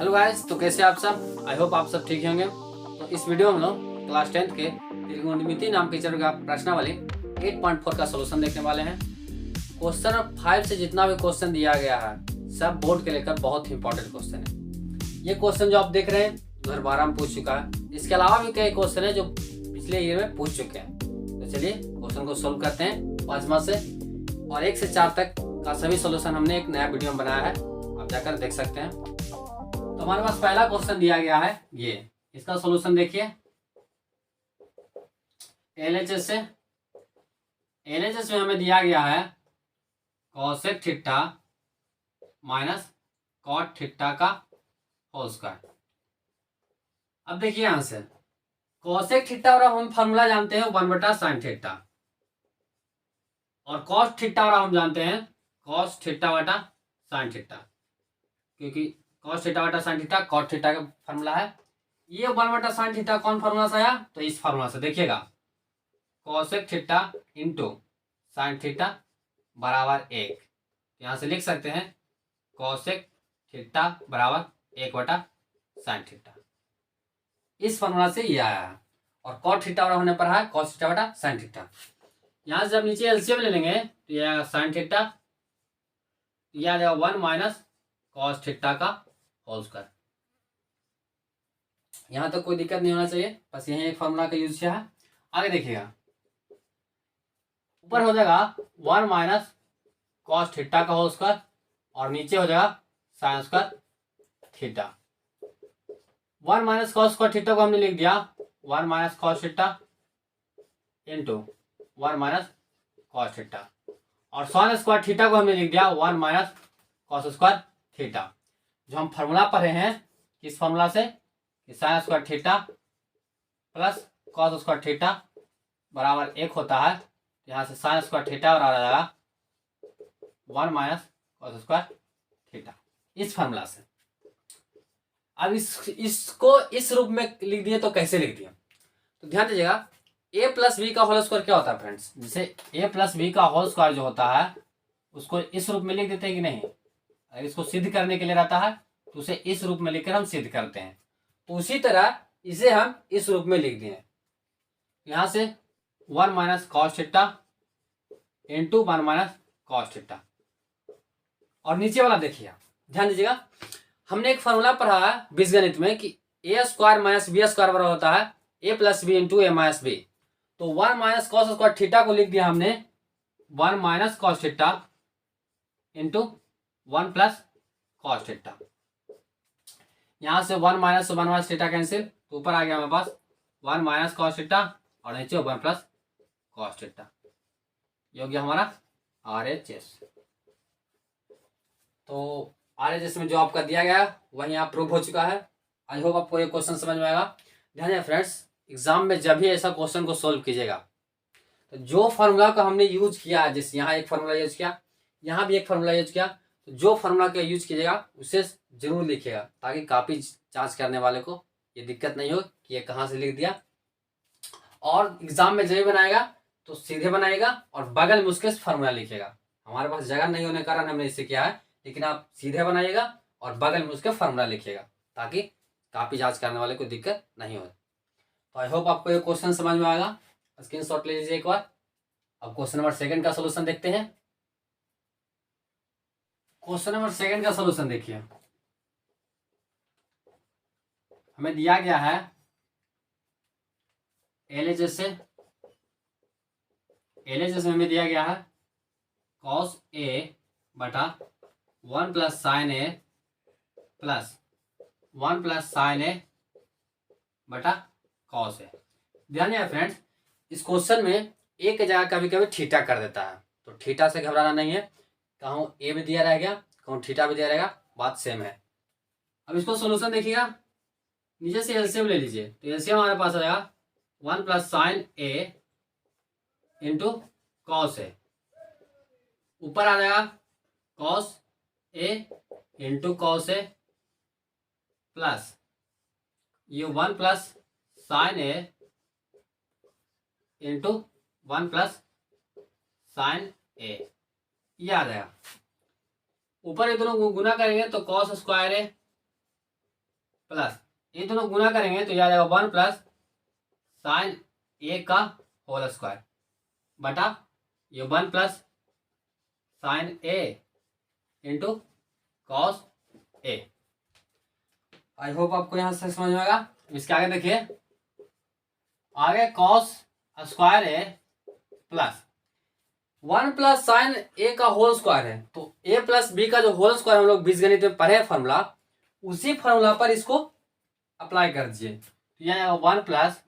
Hello guys, तो कैसे आप सब। आई होप आप सब ठीक होंगे। तो इस वीडियो में हम लोग क्लास 10th के त्रिकोणमिति नाम के चैप्टर का प्रश्नावली 8.4 का सलूशन देखने वाले हैं। क्वेश्चन 5 से जितना भी क्वेश्चन दिया गया है सब बोर्ड के लेकर बहुत ही इंपॉर्टेंट क्वेश्चन है। ये क्वेश्चन जो आप देख रहे हैं 2012 में पूछ चुका है। इसके अलावा भी कई क्वेश्चन है जो पिछले ईयर में पूछ चुके हैं। तो चलिए क्वेश्चन को सोल्व करते हैं 5वां से और 1 से 4 तक का सभी सोल्यूशन हमने एक नया वीडियो में बनाया है, आप जाकर देख सकते हैं। तो हमारे पास पहला क्वेश्चन दिया गया है, ये इसका सॉल्यूशन देखिए। एलएचएस में हमें दिया गया है cosec theta minus cot theta का होल स्क्वायर। अब देखिए यहां से कॉसेक थीटा और हम फॉर्मूला जानते हैं 1/sin थीटा और कॉस थीटा और हम जानते हैं कॉस थीटा बटा साइन थीटा, क्योंकि कॉस थीटा बटा साइन थीटा कॉट थीटा का फार्मूला है। ये 1/sin थीटा कौन फार्मूला से आया, तो इस फार्मूला से देखिएगा cosec theta into sine theta बराबर 1। यहाँ से लिख सकते हैं कॉसेक थीटा बराबर 1/sin थीटा। इस फार्मूला से ये आया है और कॉट थीटा बराबर होने पर है कॉस थीटा बटा साइन थीटा। यहाँ से जब नीचे एलसीएम ले लेंगे तो यह आएगा साइन थीटा, यह आ जाएगा 1 माइनस कॉस थीटा का होल स्क्वायर। यहां तक कोई दिक्कत नहीं होना चाहिए, बस यही एक फॉर्मूला का यूज किया है। आगे देखिएगा ऊपर हो जाएगा 1 माइनस कॉस थीटा का होल स्क्वायर और नीचे हो जाएगा sign square theta. 1 minus cos square theta को हमने लिख दिया 1 minus cos theta into 1 minus cos theta और साइन स्क्वायर थीटा को हमने लिख दिया 1 माइनस कॉस स्क्वायर थीटा। जो हम फार्मूला पढ़े हैं किस फार्मूला से, sign square theta plus cos square theta बराबर 1 होता है। यहाँ से साइन स्क्वायर थीटा बराबर आ जाएगा 1 माइनस कॉस स्क्वायर थीटा, इस फार्मूला से। अब इसको इस रूप में लिख दिए तो कैसे लिख दिए, तो ध्यान दीजिएगा a प्लस बी का होल स्क्वायर क्या होता है फ्रेंड्स, जैसे a प्लस बी का होल स्क्वायर जो होता है उसको इस रूप में लिख देते हैं कि नहीं। अगर इसको सिद्ध करने के लिए रहता है तो उसे इस रूप में लिखकर हम सिद्ध करते हैं। तो उसी तरह इसे हम इस रूप में लिख दिए, यहां से 1 minus cos theta into 1 minus cos theta. और नीचे वाला देखिए, ध्यान दीजिएगा हमने एक फॉर्मूला पढ़ा है बीजगणित में कि A square minus B square बराबर होता है A plus B into A minus B. तो 1 माइनस कॉस स्क्वायर थीटा को लिख दिया हमने 1 minus cos theta into 1 plus cos theta. यहां से 1 माइनस 1 माइनस थीटा कैंसिल, तो ऊपर आ गया हमारे पास 1 माइनस कॉस थीटा और नीचे 1 प्लस कॉस थीटा। ये हो गया हमारा आरएचएस। तो आरएचएस में जो आपका दिया गया वही यहाँ प्रूव हो चुका है। आई होप आपको ये क्वेश्चन समझ में आएगा। ध्यान दें फ्रेंड्स, एग्जाम में जब भी ऐसा क्वेश्चन को सोल्व कीजिएगा तो जो फार्मूला का हमने यूज किया, जैसे यहाँ एक फार्मूला यूज किया, यहाँ भी एक फार्मूला यूज किया, तो जो फार्मूला का यूज कीजिएगा उसे जरूर लिखिएगा ताकि कॉपी जांच करने वाले को ये दिक्कत नहीं हो कि ये कहाँ से लिख दिया। और एग्जाम में जब भी बनाएगा तो सीधे बनाएगा और बगल में उसके फार्मूला लिखिएगा। हमारे पास जगह नहीं होने के कारण हमने इसे किया है, लेकिन आप सीधे बनाइएगा और बगल में उसके फार्मूला लिखिएगा ताकि कॉपी जांच करने वाले को दिक्कत नहीं हो। तो आई होप आपको ये क्वेश्चन समझ में आएगा। स्क्रीनशॉट ले लीजिए एक बार। अब क्वेश्चन नंबर 2 का सोल्यूशन देखते हैं। क्वेश्चन नंबर 2 का सोल्यूशन देखिए, हमें दिया गया है एलएचएस में हमें दिया गया है कॉस ए बटा 1 plus sign A plus 1 plus sign ए बटा कॉस ए। ध्यान है फ्रेंड्स, इस क्वेश्चन में ए की जगह कभी कभी थीटा कर देता है, तो थीटा से घबराना नहीं है। कहूँ ए भी दिया रहेगा, कहूँ थीटा भी दिया रहेगा, बात सेम है। अब इसको सोल्यूशन देखिएगा, नीचे से एलसीएम ले लीजिए, तो एलसीएम हमारे पास आ जाएगा 1 plus sign A into cos A. ऊपर आ जाएगा cos A into cos A plus ये 1 plus sign A into 1 plus sign ए, ये आ जाएगा। ऊपर ये दोनों गुना करेंगे तो कॉस स्क्वायर ए प्लस ये दोनों गुना करेंगे तो यह आ जाएगा 1 प्लस साइन ए का होल स्क्वायर बटा ये 1 plus sign A into cos A. I hope आपको यहाँ से समझ में आएगा। इसके आगे देखिए, आगे cos square A plus 1 plus sign ए का होल स्क्वायर है, तो ए प्लस बी का जो होल स्क्वायर हम लोग बीजगणित में पढ़े फॉर्मूला, उसी फॉर्मूला पर इसको अप्लाई कर दीजिए। तो यह आएगा 1 plus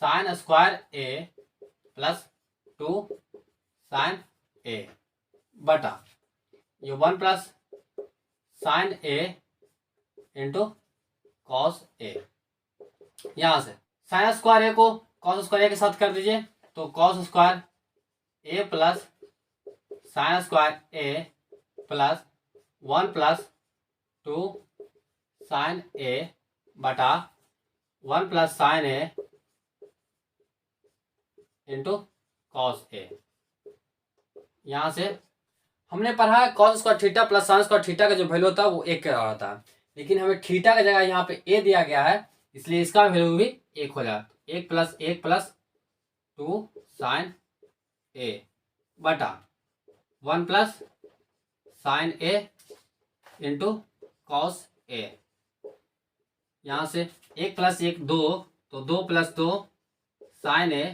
sign square A plus 2 sine ए बटा ये 1 plus sign A into cos A. यहां से साइन स्क्वायर ए को कॉस स्क्वायर ए के साथ कर दीजिए, तो cos square A plus sign square A plus 1 plus 2 sine ए बटा 1 plus sign A into cos A. यहां से हमने पढ़ा है cos square theta plus sign square theta का जो वैल्यू होता है वो 1 का होता है, लेकिन हमें थीटा का जगह यहाँ पे ए दिया गया है, इसलिए इसका वैल्यू भी 1 हो जाता है। 1 प्लस 2 साइन ए बटा 1 plus sign A into cos A. यहाँ से 1 प्लस 1 2, तो 2 प्लस 2 साइन ए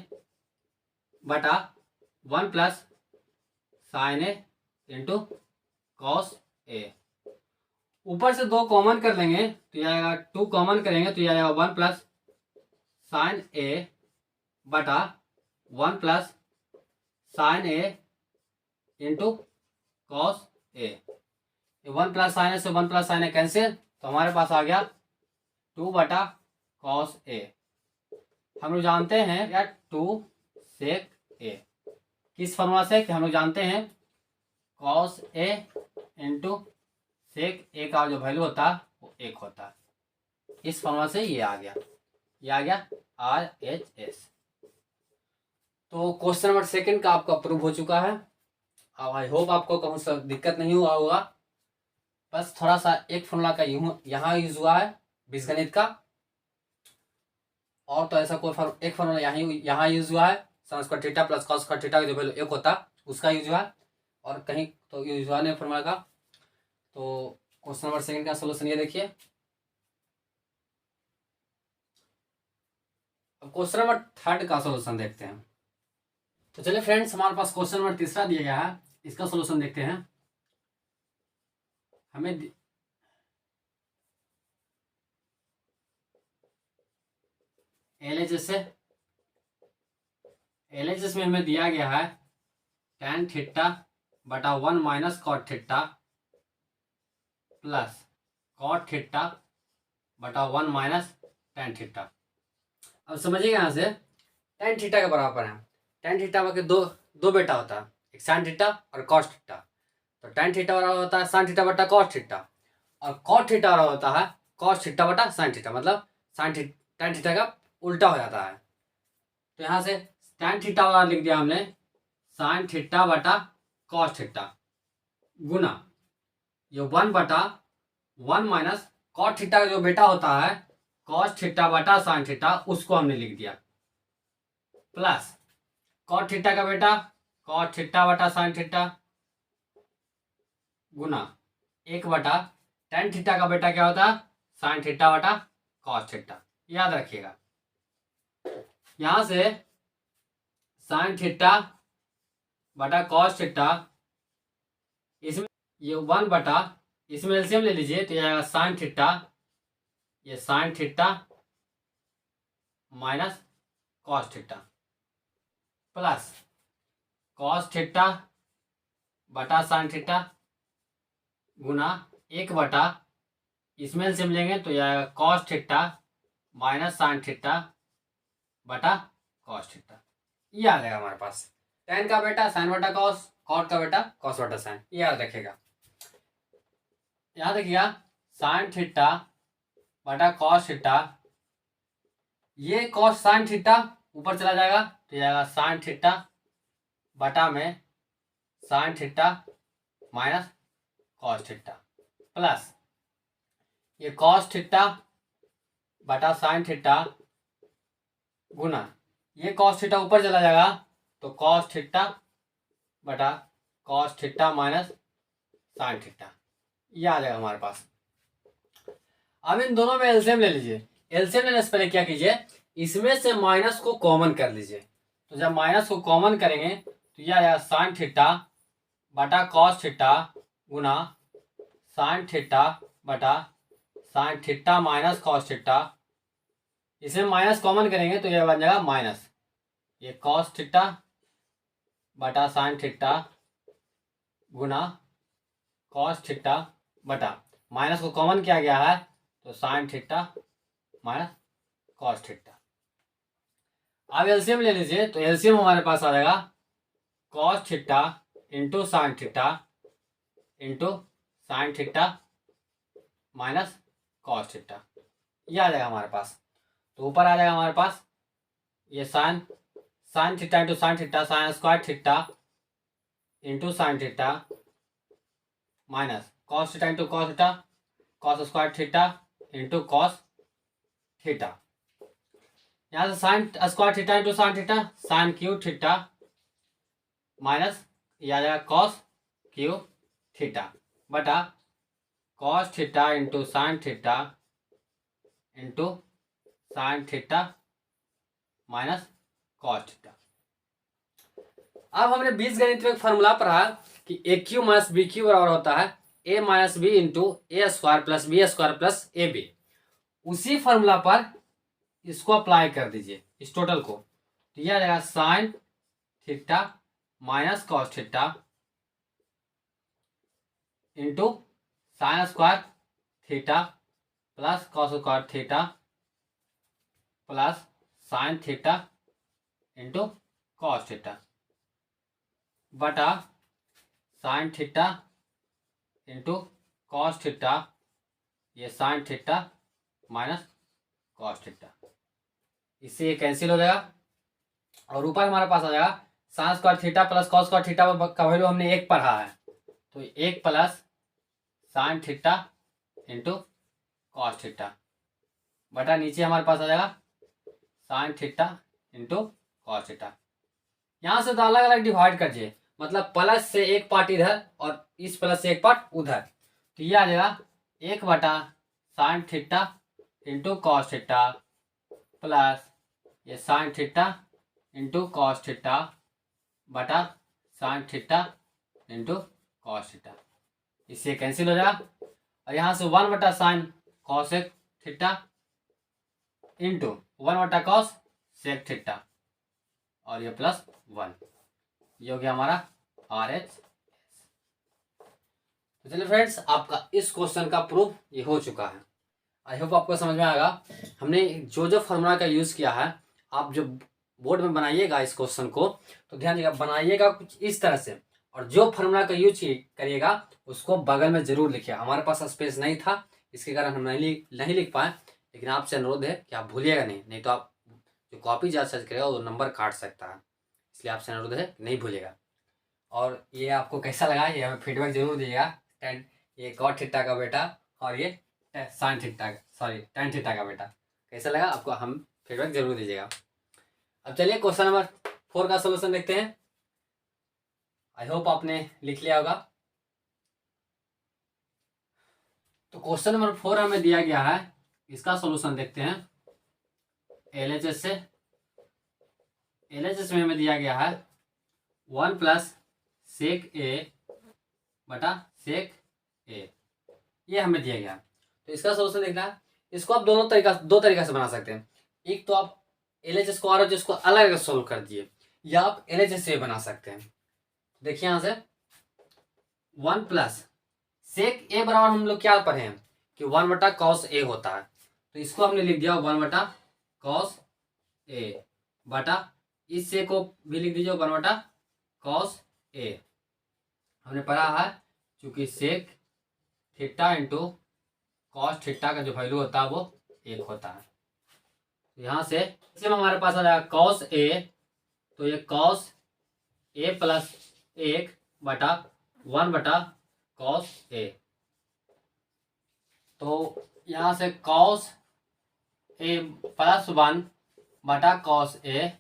बटा 1 plus sign A into cos A. ऊपर से 2 कॉमन कर लेंगे तो यह आएगा 2 कॉमन करेंगे तो यह आएगा 1 प्लस साइन ए बटा 1 plus sign A into cos A. 1 plus sign ए से 1 प्लस साइन ए कैंसिल, तो हमारे पास आ गया 2 बटा कॉस ए। हम लोग जानते हैं या 2 सेक ए, किस फॉर्मूला से कि हम लोग जानते हैं cos A into sec A का जो वैल्यू होता है वो 1 होता है। इस फॉर्मूला से ये आ गया RHS। तो क्वेश्चन नंबर 2 का आपका प्रूव हो चुका है। अब आई होप आपको कहूँ सा दिक्कत नहीं हुआ होगा, बस थोड़ा सा एक फॉर्मूला का यहाँ यूज हुआ है बीजगणित का, और तो ऐसा कोई एक फॉर्मूला यहाँ यूज हुआ है sign square theta plus cos square theta का जो वैल्यू 1 होता है उसका यूज हुआ है, और कहीं तो यूज हुआ नहीं फॉर्मूला का। तो क्वेश्चन नंबर 2 का सोल्यूशन ये देखिए। अब क्वेश्चन नंबर 3 का सोल्यूशन देखते हैं। तो चलिए फ्रेंड्स, हमारे पास क्वेश्चन नंबर 3 दिया गया है, इसका सोल्यूशन देखते हैं। हमें एलएचएस में हमें दिया गया है tan थीटा बटा 1 minus cot theta plus cot theta बटा 1 माइनस tan थीटा। अब समझिएगा, यहाँ से tan थीटा के बराबर है, tan थीटा के दो बेटा होता है, एक साइन थीटा और कॉस थीटा। तो tan थीटा बराबर होता है साइन थीटा बटा कॉस थीटा, और कॉट थीटा बराबर होता है कॉस थीटा बटा साइन थीटा, मतलब tan थीटा का उल्टा हो जाता है। तो यहाँ से tan थीटा वाला लिख दिया हमने साइन थीटा बटा कॉस थीटा गुना ये 1 बटा 1 माइनस कॉट थीटा का जो बेटा होता है कॉस थीटा बटा साइन थीटा, उसको हमने लिख दिया, प्लस कॉट थीटा का बेटा कॉस थीटा बटा साइन थीटा गुना 1 बटा tan थीटा का बेटा क्या होता है साइन थीटा बटा कॉस थीटा। याद रखिएगा, यहां से साइन थीटा बटा कॉस थीटा, इसमें ये 1 बटा, इसमें एलसीएम ले लीजिए तो यह आएगा साइन थीटा, ये sine theta minus cos theta plus cos theta बटा साइन थीटा गुना 1 बटा, इसमें एलसीएम लेंगे तो यह आएगा cos theta minus sine theta बटा कॉस थीटा। ये आ जाएगा हमारे पास tan का बेटा साइन बटा कॉस, कॉट का बेटा कॉस बटा साइन। ये याद रखेगा, याद रखिएगा साइन थीटा बटा कॉस थीटा, ये कॉस साइन थीटा ऊपर चला जाएगा तो ये आएगा साइन थीटा बटा में sign theta minus cos theta plus ये कॉस थीटा बटा साइन थीटा गुना ये कॉस थीटा ऊपर चला जाएगा तो कॉस थीटा बटा cos theta minus sine theta, ये आ जाएगा हमारे पास। अब इन दोनों में एलसीएम ले लीजिए। एलसीएम लेने से पहले क्या कीजिए, इसमें से माइनस को कॉमन कर लीजिए। तो जब माइनस को कॉमन करेंगे तो यह आ जाएगा साइन थीटा बटा कॉस थीटा गुना साइन थीटा बटा sine theta minus cos theta. इसमें माइनस कॉमन करेंगे तो यह बन जाएगा माइनस ये कॉस थीटा बटा साइन थीटा गुना कॉस थीटा बटा माइनस को कॉमन किया गया है तो sine theta minus cos theta. अब एलसीएम ले लीजिए। तो एलसीएम हमारे पास आ जाएगा cos theta into sign theta into sign theta minus cos theta, ये आ जाएगा हमारे पास। तो ऊपर आ जाएगा हमारे पास ये sine theta into sine theta sine square theta into sign theta minus cos theta into cos theta cos square theta into cos theta. यहाँ से sign square theta into sine theta sine cube theta minus ये आ जाएगा cos cube theta बटा cos theta into sign theta into sign theta minus cos theta. अब हमने बीजगणित में एक फॉर्मूला पढ़ा कि ए क्यू माइनस बी क्यू बराबर होता है A minus B into A square plus B square plus A B. उसी फॉर्मूला पर इसको अप्लाई कर दीजिए इस टोटल को। तो यह आ जाएगा sine theta minus cos theta into sine square theta plus cos square theta plus sine theta into cos theta बटा sine theta into cos theta ये sine theta minus cos theta. इससे ये कैंसिल हो जाएगा और ऊपर हमारे पास आ जाएगा sign square theta plus cos square theta का वैल्यू हमने एक पढ़ा है तो एक plus sine theta into cos theta बटा नीचे हमारे पास आ जाएगा sine theta into cos theta. यहाँ से तो अलग अलग डिवाइड करिए, मतलब प्लस से एक पार्ट इधर और इस प्लस से एक पार्ट उधर। तो ये आ जाएगा एक बटा sine theta into cos theta plus ये sine theta into cos theta बटा sine theta into cos theta. इससे कैंसिल हो जाएगा और यहाँ से वन बटा sine cos theta into one बटा कॉस सेक थीटा और ये प्लस वन, ये हो गया हमारा आर एच। तो चलिए फ्रेंड्स, आपका इस क्वेश्चन का प्रूफ ये हो चुका है। आई होप आपको समझ में आएगा। हमने जो जो फॉर्मूला का यूज़ किया है, आप जो बोर्ड में बनाइएगा इस क्वेश्चन को तो ध्यान दीजिएगा, बनाइएगा कुछ इस तरह से और जो फॉर्मूला का यूज करिएगा उसको बगल में जरूर लिखिए। हमारे पास स्पेस नहीं था, इसके कारण हम नहीं लिख पाए, लेकिन आपसे अनुरोध है कि आप भूलिएगा नहीं तो आप जो कॉपी जा सर्च करेगा वो नंबर काट सकता है, इसलिए आपसे अनुरोध है नहीं भूलिएगा। और ये आपको कैसा लगा ये हमें फीडबैक जरूर दीजिएगा। ये कॉट थीटा का बेटा और ये साइन थीटा tan थीटा का बेटा कैसा लगा आपको, हम फीडबैक जरूर दीजिएगा। अब चलिए क्वेश्चन नंबर 4 का सोल्यूशन देखते हैं। आई होप आपने लिख लिया होगा। तो क्वेश्चन नंबर 4 हमें दिया गया है, इसका सोल्यूशन देखते हैं। एलएचएस में हमें दिया गया है 1 प्लस सेक ए बटा सेक ए, ये हमें दिया गया। तो इसका सोल्यूशन देखना है। इसको आप दो तरीका से बना सकते हैं। एक तो आप एलएचएस को और जिसको अलग अलग सोल्व कर दिए, या आप एलएचएस से बना सकते हैं। देखिए यहाँ से 1 प्लस सेक ए बराबर हम लोग क्या पढ़े हैं कि 1 बटा कॉस ए होता है, तो इसको हमने लिख दिया 1 बटा कॉस ए बटा इस से को भी लिख दीजिए 1 बटा कॉस ए। हमने पढ़ा है क्योंकि sec theta into cos theta का जो वैल्यू होता है वो 1 होता है। यहाँ से हमारे पास आ जाएगा कॉस ए, तो ये कॉस ए प्लस 1 बटा 1 बटा कॉस ए। तो यहाँ से कॉस ए प्लस 1 बटा कॉस ए,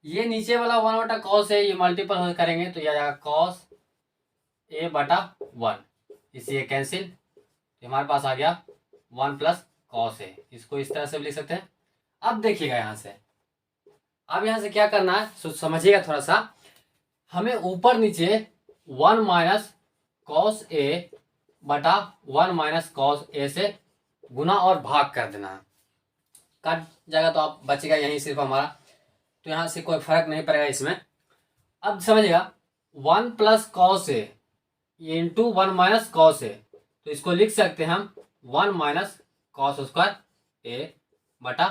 ये नीचे वाला 1 बटा कॉस ए ये मल्टीपल हो करेंगे तो यह आ जाएगा कॉस ए बटा 1, इसे कैंसिल, तो हमारे पास आ गया 1 प्लस कॉस ए। इसको इस तरह से भी लिख सकते हैं। अब देखिएगा यहाँ से, अब यहाँ से क्या करना है समझिएगा थोड़ा सा। हमें ऊपर नीचे 1 माइनस कॉस ए बटा 1 माइनस कॉस ए से गुना और भाग कर देना है। कट जाएगा तो आप बचेगा यहीं सिर्फ हमारा, तो यहाँ से कोई फर्क नहीं पड़ेगा इसमें। अब समझिएगा 1 प्लस कॉस ए इंटू 1 माइनस कॉस ए, तो इसको लिख सकते हैं हम 1 माइनस कॉस स्क्वायर ए बटा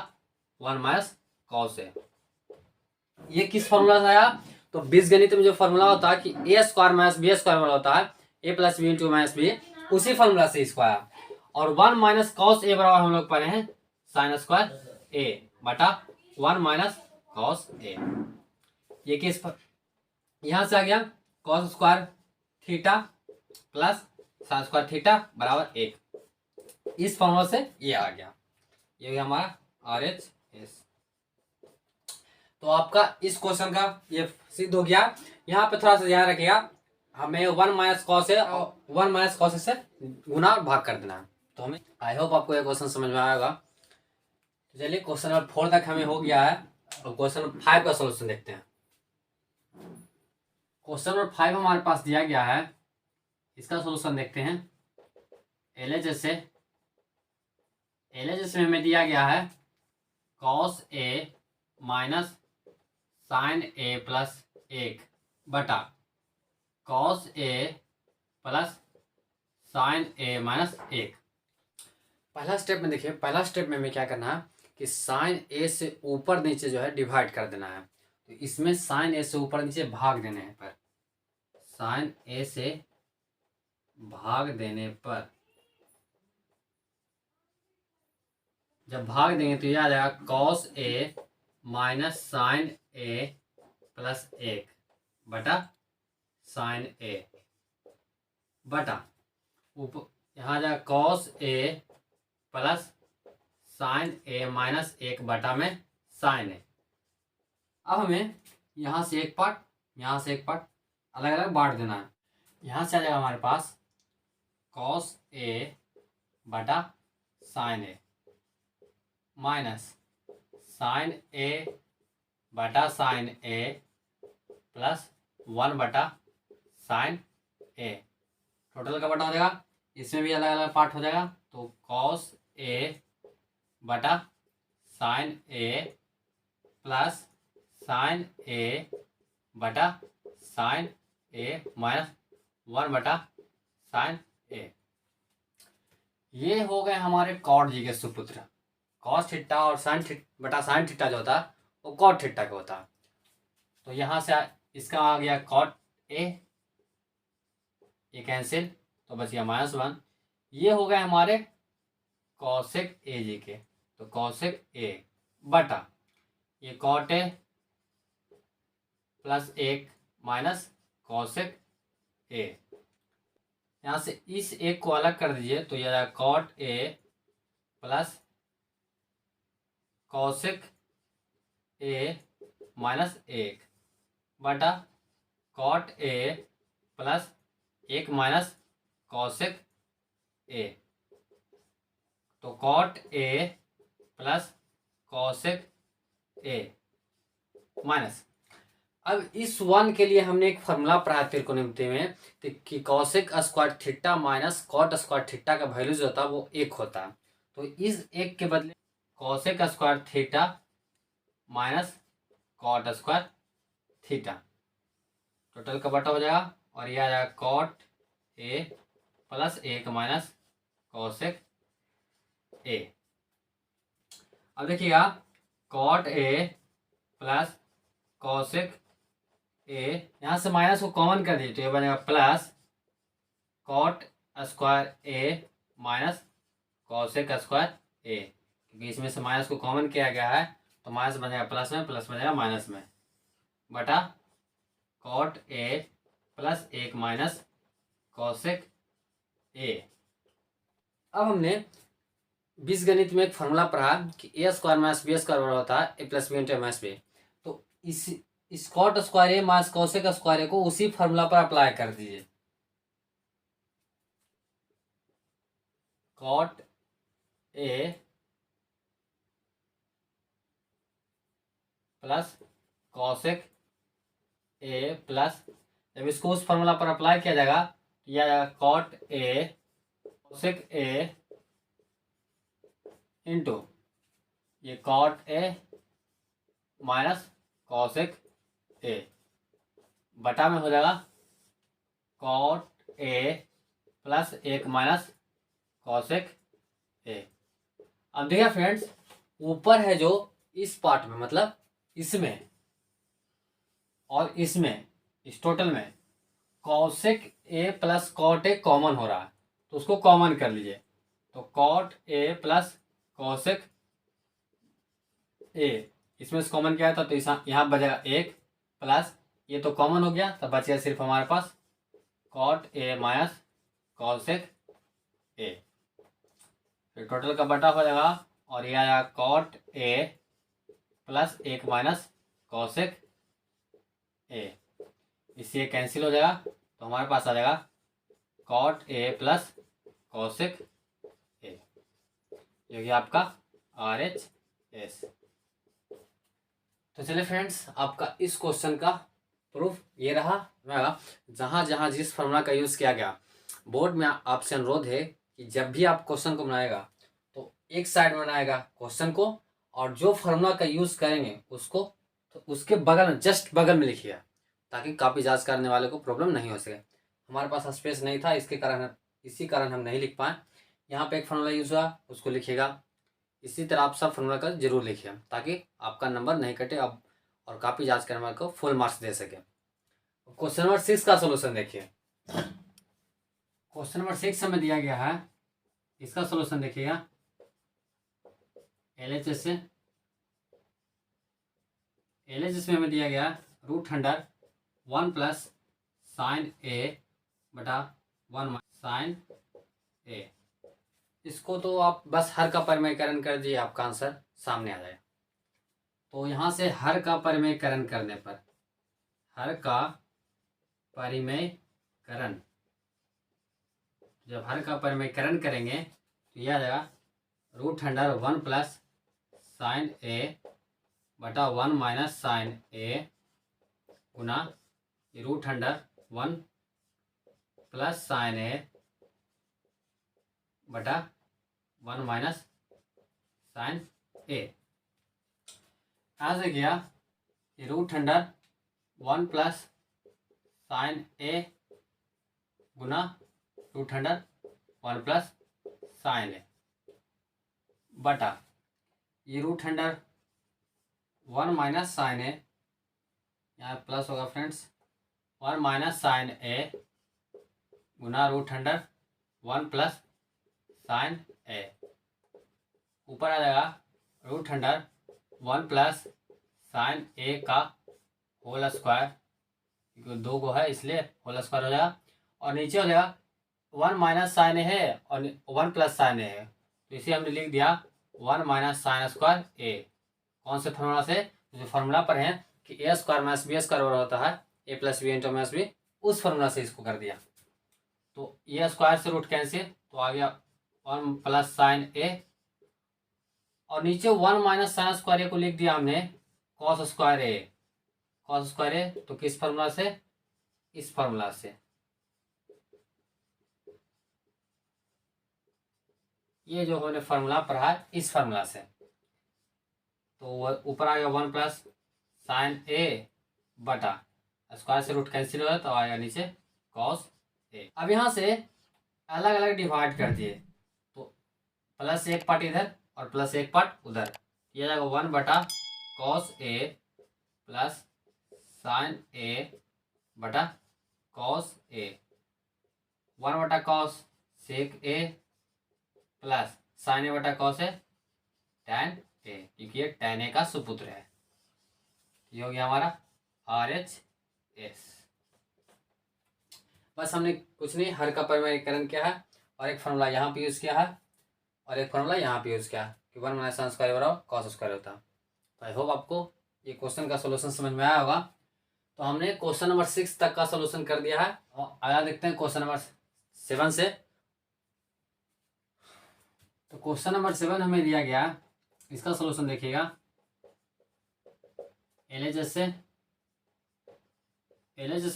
1 माइनस कॉस ए। ये किस फॉर्मूला से आया? तो बीजगणित में जो फॉर्मूला होता है कि A square minus B square वाला होता है, A plus B into minus B, उसी फॉर्मूला से इसको आया। और 1 माइनस कॉस ए बराबर हम लोग पढ़े हैं साइन स्क्वायर ए बटा 1 माइनस कॉस ए। ये किस यहाँ से आ गया cos square theta plus sign square theta बराबर 1, इस फॉर्मूला से ये आ गया। ये हमारा RHS। तो आपका इस क्वेश्चन का ये सिद्ध हो गया। यहाँ पे थोड़ा सा ध्यान रखिएगा, हमें 1 माइनस कॉस है और 1 माइनस कॉस से गुना और भाग कर देना है। तो हमें आई होप आपको ये क्वेश्चन समझ में आएगा। चलिए क्वेश्चन नंबर 4 तक हमें हो गया है, और क्वेश्चन नंबर 5 का सोल्यूशन देखते हैं। क्वेश्चन नंबर 5 हमारे पास दिया गया है, इसका सोल्यूशन देखते हैं। LHS में हमें दिया गया है cos A minus sine A plus 1 बटा cos A plus sign A minus 1। पहला स्टेप में देखिए, पहला स्टेप में हमें क्या करना है कि साइन ए से ऊपर नीचे जो है डिवाइड कर देना है। तो इसमें साइन ए से ऊपर नीचे भाग देने पर, साइन ए से भाग देने पर जब भाग देंगे तो यह आ जाएगा cos A minus sine A plus 1 बटा साइन ए बटा ऊपर यहाँ जाएगा cos A plus sign A minus 1 बटा में साइन ए। अब हमें यहाँ से एक पार्ट यहाँ से एक पार्ट अलग अलग बांट देना है। यहाँ से आ जाएगा हमारे पास कॉस ए बटा साइन ए माइनस साइन ए बटा साइन ए प्लस 1 बटा साइन ए। टोटल का बटा हो जाएगा, इसमें भी अलग अलग पार्ट हो जाएगा। तो कॉस ए बटा साइन ए प्लस साइन ए बटा साइन ए माइनस 1 बटा साइन ए। ये हो गए हमारे कॉट जी के सुपुत्र। कॉस थीटा और साइन बटा साइन थीटा जो होता है वो कॉट थीटा का होता है। तो यहाँ से इसका आ गया कॉट ए, ये कैंसिल, तो बच गया -1। ये हो गए हमारे कॉसेक ए जी के, तो कॉसेक ए बटा ये cot A plus 1 minus cosec A. यहाँ से इस एक को अलग कर दीजिए तो यह cot A plus cosec A minus 1 बटा cot A plus 1 minus cosec A. तो cot A plus cosec A minus, अब इस 1 के लिए हमने एक फॉर्मूला पढ़ा त्रिकोणमिति में कि cosec square theta minus cot square theta का वैल्यू जो होता है वो 1 होता है। तो इस 1 के बदले cosec square theta minus cot square theta, total का बटा हो जाएगा, और यह आ जाएगा cot A plus 1 minus cosec A. अब देखिएगा cot A plus cosec A, यहाँ से माइनस को कॉमन कर दीजिए तो ये बनेगा plus cot square A minus cosec square ए, क्योंकि इसमें से माइनस को कॉमन किया गया है तो माइनस बन जाएगा प्लस में, प्लस बन जाएगा माइनस में, बटा cot A plus 1 minus cosec A. अब हमने बीजगणित में एक फॉर्मूला पढ़ा कि A square minus B square बराबर होता है A plus B into minus B. तो इस cot square A minus cosec square A को उसी फॉर्मूला पर अप्लाई कर दीजिए। Cot A plus cosec A plus, जब इसको उस फॉर्मूला पर अप्लाई किया जाएगा तो यह आ जाएगा cot A cosec A into ये cot A minus cosec A बटा में हो जाएगा cot A plus 1 minus cosec A. अब देखिए फ्रेंड्स, ऊपर है जो इस पार्ट में मतलब इसमें और इसमें इस टोटल में cosec A plus cot A common हो रहा है, तो उसको कॉमन कर लीजिए। तो cot A plus cosec A, इसमें से कॉमन क्या है तो यहाँ बचेगा 1 प्लस ये तो कॉमन हो गया, तो बचेगा सिर्फ हमारे पास cot A minus cosec A. फिर टोटल का बटा हो जाएगा और ये आया cot A plus 1 minus cosec A, इससे कैंसिल हो जाएगा तो हमारे पास आ जाएगा cot A plus cosec A, जो कि आपका RHS। तो चलिए फ्रेंड्स, आपका इस क्वेश्चन का प्रूफ ये रहा। जहाँ जहाँ जिस फॉर्मूला का यूज़ किया गया, बोर्ड में आपसे अनुरोध है कि जब भी आप क्वेश्चन को बनाएगा तो एक साइड में बनाएगा क्वेश्चन को, और जो फार्मूला का यूज़ करेंगे उसको तो उसके बगल में जस्ट बगल में लिखिएगा, ताकि कॉपी जांच करने वाले को प्रॉब्लम नहीं हो सके। हमारे पास स्पेस नहीं था, इसी कारण हम नहीं लिख पाए। यहाँ पे एक फार्मूला यूज़ हुआ उसको लिखिएगा। इसी तरह आप सब फार्मूला का जरूर लिखिए, ताकि आपका नंबर नहीं कटे अब और कॉपी जांच करने वाले को फुल मार्क्स दे सके। क्वेश्चन नंबर 6 का सोल्यूशन देखिए। क्वेश्चन नंबर 6 हमें दिया गया है, इसका सोल्यूशन देखिएगा। LHS में हमें दिया गया √100 प्लस साइन ए बटा 1 साइन ए। इसको तो आप बस हर का परिमेयकरण कर दिए, आपका आंसर सामने आ जाएगा। तो यहाँ से हर का परिमेयकरण करने पर, हर का परिमेयकरण, जब हर का परिमेयकरण करेंगे तो यह आ जाएगा √100 प्लस साइन ए बटा 1 माइनस साइन ए गुना √100 प्लस साइन ए बटा 1 माइनस साइन ए। यहाँ से गया √100 प्लस साइन ए गुना √100 प्लस साइन ए बटा ये √100 माइनस साइन ए, यहाँ प्लस होगा फ्रेंड्स 1 माइनस साइन ए गुना √100 प्लस साइन ए, ऊपर आ जाएगा √100 प्लस साइन ए का होल स्क्वायर, क्योंकि 2 को है इसलिए होल स्क्वायर हो जाएगा, और नीचे हो जाएगा 1 माइनस साइन ए है और 1 प्लस साइन ए है, तो इसे हमने लिख दिया 1 माइनस साइन स्क्वायर ए। कौन से फार्मूला से? जो फार्मूला पर है कि A square minus B square होता है A plus B into minus B, उस फार्मूला से इसको कर दिया। तो ए स्क्वायर से रूट कैंसिल, तो आ गया 1 प्लस साइन ए, और नीचे 1 माइनस साइन स्क्वायर ए को लिख दिया हमने कॉस स्क्वायर ए। कॉस स्क्वायर ए तो किस फार्मूला से? इस फार्मूला से। ये जो हमने फार्मूला पढ़ा है इस फार्मूला से, तो ऊपर आ गया 1 प्लस साइन ए बटा स्क्वायर से रूट कैंसिल हो, तो आएगा नीचे कॉस ए। अब यहाँ से अलग अलग डिवाइड कर दिए, तो प्लस एक पार्ट इधर और प्लस एक पार्ट उधर, ये जाएगा 1 बटा कॉस ए प्लस साइन ए बटा कॉस ए, 1 बटा कॉस सेक ए प्लस साइन ए बटा कॉस ए टैन ए, क्योंकि ये टैन ए का सुपुत्र है। ये हो गया हमारा RHS। बस हमने कुछ नहीं, हर का परिमेयकरण किया है और एक फॉर्मूला यहाँ पे यूज किया है, और एक फार्मूला यहाँ पे यूज़ किया कि 1 माइनस साइन स्क्वायर बराबर कॉस स्क्वायर होता है। तो आई होप आपको ये क्वेश्चन का सोल्यूशन समझ में आया होगा। तो हमने क्वेश्चन नंबर 6 तक का सोल्यूशन कर दिया है और आया देखते हैं क्वेश्चन नंबर 7 से। तो क्वेश्चन नंबर 7 हमें दिया गया, इसका सोल्यूशन देखिएगा। एलएचएस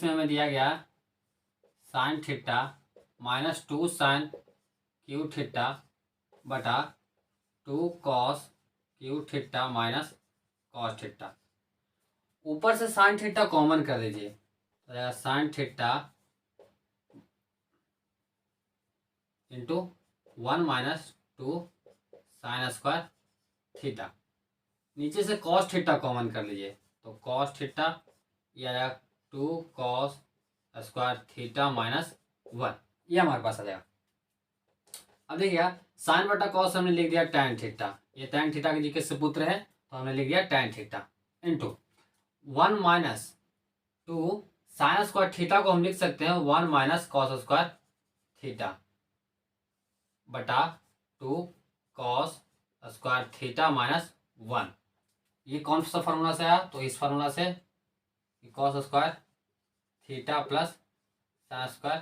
में हमें दिया गया sine theta minus 2 sine cube theta बटा 2 cos cube theta minus cos theta. ऊपर से साइन थीटा कॉमन कर दीजिए, तो sine theta into 1 minus 2 sine square theta. नीचे से कॉस थीटा कॉमन कर लीजिए, तो कॉस थीटा या 2 कॉस स्क्वायर थीटा माइनस 1, ये हमारे पास आ जाएगा। अब देखिए साइन बटा कॉस हमने लिख दिया टैन थीटा, ये टैन थीटा के जी के सुपुत्र है, तो हमने लिख दिया tan theta into 1 minus 2 sine square theta को हम लिख सकते हैं 1 माइनस कॉस स्क्वायर थीटा बटा 2 कॉस स्क्वायर थीटा माइनस 1। ये कौन सा फार्मूला से आया, तो इस फार्मूला से cos square theta plus sign square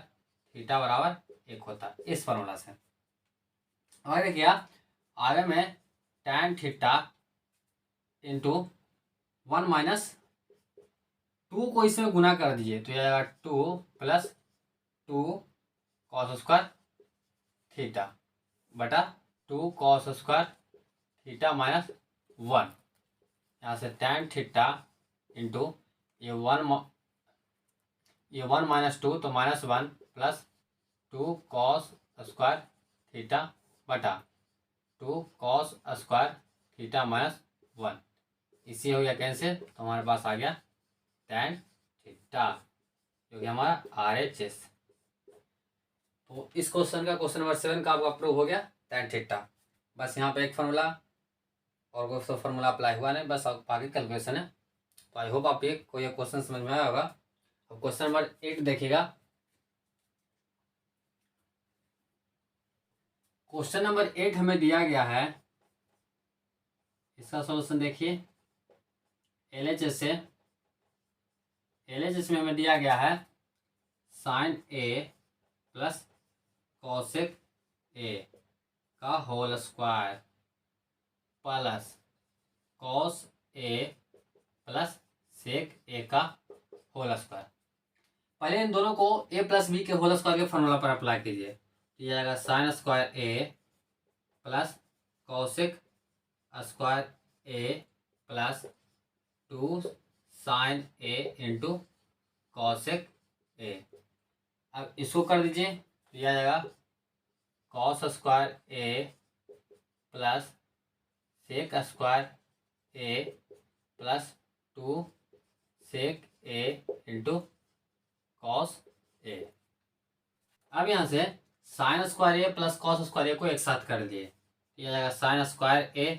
theta बराबर 1 होता है, इस फार्मूला से। और देखिए आगे में टैन थीटा इंटू 1 माइनस 2 को इसमें गुना कर दीजिए, तो यह आएगा 2 प्लस 2 कॉस स्क्वायर थीटा बटा 2 कॉस स्क्वायर थीटा माइनस 1। यहाँ से टैन थीटा इंटू ये 1 माइनस 2 तो minus 1 plus 2 cos square theta बटा 2 कॉस स्क्वायर थीटा माइनस 1। इसी हो गया कैंसिल, तो हमारे पास आ गया टैन थीटा जो कि हमारा RHS। तो इस क्वेश्चन का क्वेश्चन नंबर 7 का आपका प्रूव हो गया टैन थीटा। बस यहाँ पे एक फार्मूला और कोई फार्मूला अप्लाई हुआ नहीं, बस बाकी कैलकुलेशन है। तो आई होप आप कोई क्वेश्चन समझ में आया होगा। अब क्वेश्चन नंबर 8 देखिएगा। क्वेश्चन नंबर 8 हमें दिया गया है, इसका सॉल्यूशन देखिए। एलएचएस में हमें दिया गया है sine A plus cosec A का whole square plus cos A plus sec A का होल स्क्वायर। पहले इन दोनों को ए प्लस बी के होल स्क्वायर के फॉर्मूला पर अप्लाई कीजिए, तो यह आएगा sine square A plus cosec square A plus 2 sine A into cosec A. अब इसको कर दीजिए, तो यह आएगा cos square A plus sec square A plus 2 sec A into cos A. अब यहाँ से sign square A plus cos square A को एक साथ कर दिए, यह जाएगा sign square A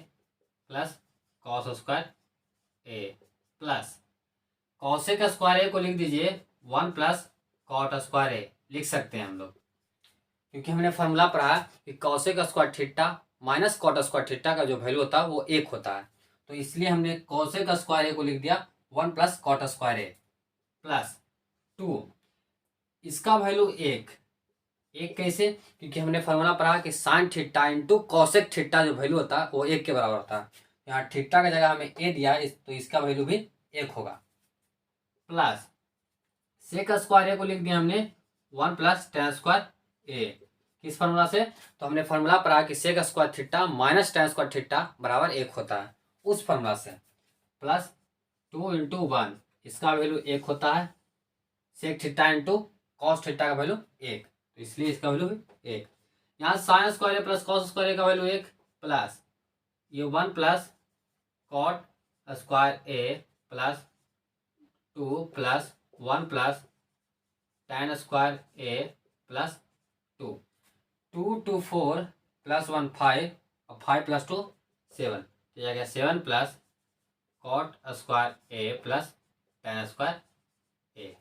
plus cos square A plus cosec square A को लिख दीजिए 1 प्लस कॉट स्क्वायर ए, लिख सकते हैं हम लोग, क्योंकि हमने फॉर्मूला पढ़ा कि cosec square theta minus cot square theta का जो वैल्यू होता है वो 1 होता है, तो इसलिए हमने कॉसेक स्क्वायर ए को लिख दिया 1 plus cot square A plus 2, इसका वैल्यू 1 कैसे, क्योंकि हमने फॉर्मूला पढ़ा कि sign theta into cosec theta जो वैल्यू होता है वो 1 के बराबर होता है। यहाँ थीटा की जगह हमें ए दिया तो इसका वैल्यू भी 1 होगा प्लस सेक स्क्वायर ए को लिख दिया हमने 1 प्लस टेन स्क्वायर ए। किस फार्मूला से, तो हमने फार्मूला पढ़ा कि sec square theta minus tan square theta बराबर 1 होता है, उस फार्मूला से प्लस 2 इंटू 1, इसका वैल्यू 1 होता है, sec theta into cos theta का वैल्यू 1, तो इसलिए इसका वैल्यू भी 1। यहाँ sine square A plus cos square A का वैल्यू 1 प्लस ये 1 plus cot square A plus 2 plus 1 plus tan square A plus 2, 2 2 4 plus 1 5 और 5 प्लस 2 7, तो यह गया 7 plus cot square A plus tan square ए,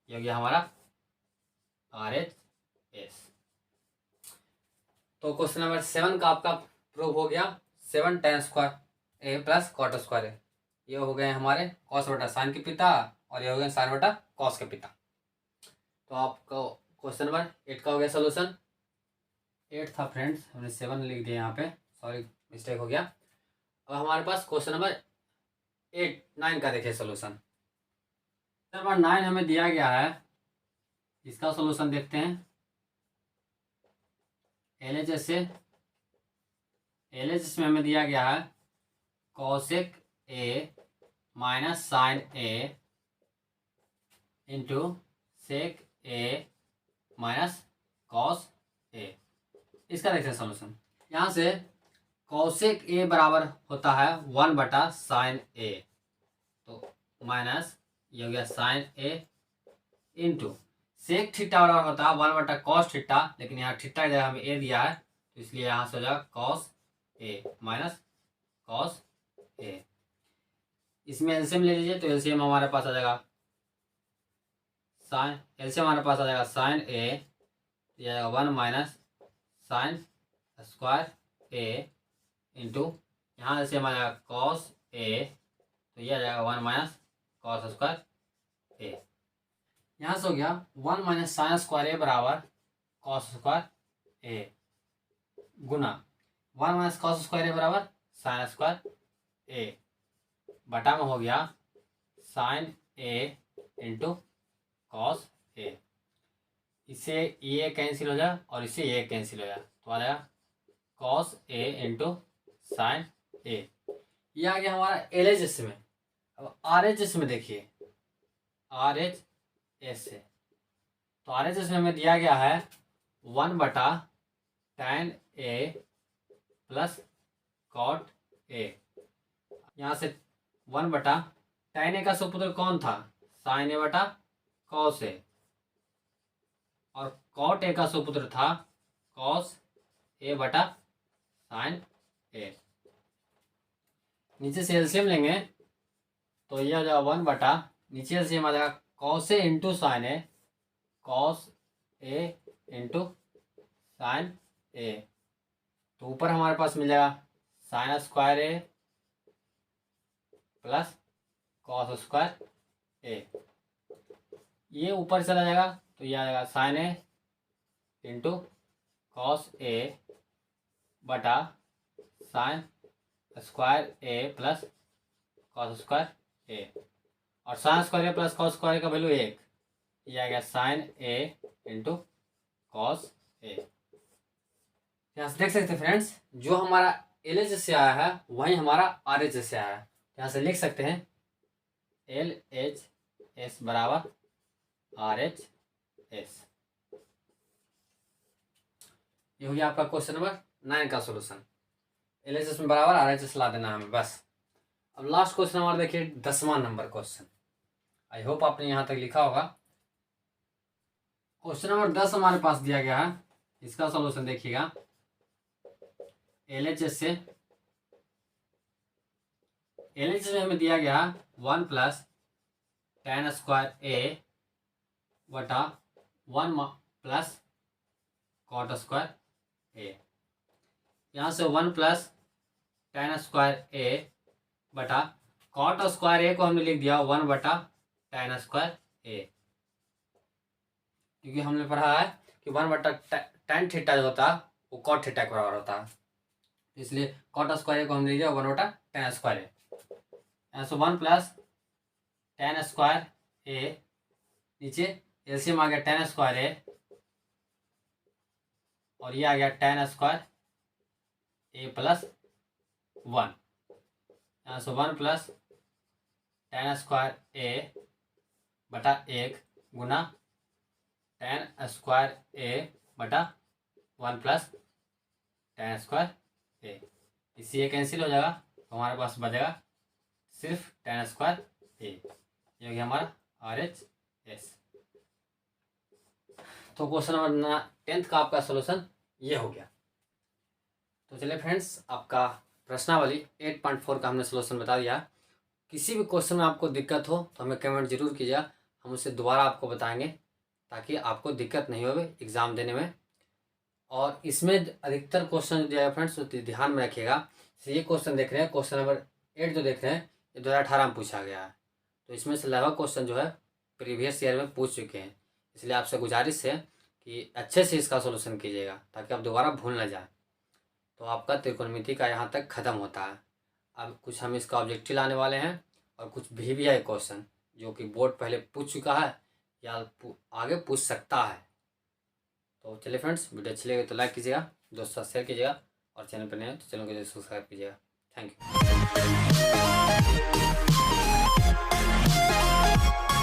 यह गया हमारा RHS। तो क्वेश्चन नंबर 7 का आपका प्रूव हो गया। 7 tan square A plus cot square ए, ये हो गए हमारे कॉस बटा साइन के पिता, और ये हो गए साइन बटा कॉस के पिता। तो आपका क्वेश्चन नंबर 8 का हो गया सोल्यूशन। 8 था फ्रेंड्स, हमने 7 लिख दिया यहाँ पे, सॉरी मिस्टेक हो गया। अब हमारे पास क्वेश्चन नंबर 9 का देखिए सोल्यूशन। नंबर 9 हमें दिया गया है, इसका सोल्यूशन देखते हैं। LHS में हमें दिया गया है cosec A minus sine A into sec A minus cos A. इसका देखते हैं सोल्यूशन। यहाँ से कॉसेक ए बराबर होता है 1 बटा साइन ए, तो माइनस ये हो गया sign A into sec theta बराबर होता है 1 बटा कॉस थीटा, लेकिन यहाँ थीटा की जगह हमें ए दिया है, तो इसलिए यहाँ से हो जाएगा कॉस ए माइनस कॉस ए। इसमें एलसीएम ले लीजिए, तो एलसीएम हमारे पास आ जाएगा साइन, एलसीएम हमारे पास आ जाएगा साइन ए, ये आ जाएगा 1 माइनस साइन स्क्वायर ए इंटू यहाँ एलसीएम आ जाएगा कॉस ए, तो ये आ जाएगा 1 माइनस कॉस स्क्वायर ए। यहाँ से हो गया 1 माइनस साइन स्क्वायर ए बराबर कॉस स्क्वायर ए, गुना 1 माइनस कॉस स्क्वायर ए बराबर साइन स्क्वायर ए, बटा में हो गया sign A into cos A. इससे ये कैंसिल हो जाए और इससे ये कैंसिल हो जाए, तो आ जाएगा कॉस ए इंटू साइन ए। ये आ गया हमारा LHS में। अब RHS में देखिए, RHS से, तो RHS में हमें दिया गया है 1 बटा tan A plus cot A. यहाँ से 1 बटा tan ए का सुपुत्र कौन था, साइन ए बटा कॉस ए, और कॉट ए का सुपुत्र था कॉस ए बटा साइन ए। नीचे से एलसीएम लेंगे, तो यह आ जाएगा 1 बटा, नीचे एलसीएम आ जाएगा cos A into sine A, cos A into sine ए, तो ऊपर हमारे पास मिल जाएगा sign square A plus cos square ए। ये ऊपर चला जाएगा, तो ये आ जाएगा sign A into cos A बटा sign square A plus cos square ए, और sign square A plus cos square का वैल्यू 1, ये आ गया sign A into cos A. यहाँ से देख सकते हैं फ्रेंड्स, जो हमारा LHS से आया है वही हमारा RHS से आया है। यहाँ से लिख सकते हैं LHS बराबर RHS। ये हो गया आपका क्वेश्चन नंबर 9 का सोल्यूशन। LHS में बराबर RHS ला देना हमें बस। अब लास्ट क्वेश्चन हमारा देखिए 10वां नंबर क्वेश्चन। आई होप आपने यहाँ तक लिखा होगा। क्वेश्चन नंबर 10 हमारे पास दिया गया है, इसका सोल्यूशन देखिएगा। LHS में हमें दिया गया 1 प्लस tan स्क्वायर ए बटा 1 प्लस कॉट स्क्वायर ए। यहाँ से 1 प्लस tan स्क्वायर ए बटा कॉट स्क्वायर ए को हमने लिख दिया 1 बटा tan स्क्वायर ए, क्योंकि हमने पढ़ा है कि 1 बटा tan थीटा जो होता है वो कॉट थीटा के बराबर होता है, इसलिए कॉट स्क्वायर ए को हमने लिया 1 बटा tan स्क्वायर ए। यहाँ से 1 प्लस tan स्क्वायर ए, नीचे एलसीएम आ गया tan स्क्वायर ए, और ये आ गया tan स्क्वायर ए प्लस 1। यहाँ से 1 प्लस tan स्क्वायर ए बटा 1 गुना tan स्क्वायर ए बटा 1 प्लस tan स्क्वायर ए। इससे ये कैंसिल हो जाएगा, तो हमारे पास बचेगा सिर्फ tan स्क्वायर ए। ये हो गया हमारा RHS। तो क्वेश्चन नंबर 10 का आपका सोल्यूशन ये हो गया। तो चलिए फ्रेंड्स, आपका प्रश्नावली 8.4 का हमने सोल्यूशन बता दिया। किसी भी क्वेश्चन में आपको दिक्कत हो तो हमें कमेंट जरूर कीजिएगा, हम उसे दोबारा आपको बताएंगे ताकि आपको दिक्कत नहीं हो एग्ज़ाम देने में। और इसमें अधिकतर क्वेश्चन जो है फ्रेंड्स तो ध्यान में रखिएगा। ये क्वेश्चन देख रहे हैं, क्वेश्चन नंबर 8 जो देख रहे हैं, ये 2018 में पूछा गया है। तो इसमें से लगभग क्वेश्चन जो है प्रीवियस ईयर में पूछ चुके हैं। इसलिए आपसे गुजारिश है कि अच्छे से इसका सोल्यूशन कीजिएगा ताकि आप दोबारा भूल ना जाए। तो आपका त्रिकोणमिति का यहाँ तक ख़त्म होता है। अब कुछ हम इसका ऑब्जेक्टिव लाने वाले हैं और कुछ भी है क्वेश्चन जो कि बोर्ड पहले पूछ चुका है या आगे पूछ सकता है। तो चलिए फ्रेंड्स, वीडियो अच्छी लगे तो लाइक कीजिएगा, दोस्तों शेयर कीजिएगा और चैनल पर नए हैं तो चैनल को सब्सक्राइब कीजिएगा। Thank you.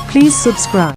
Please subscribe.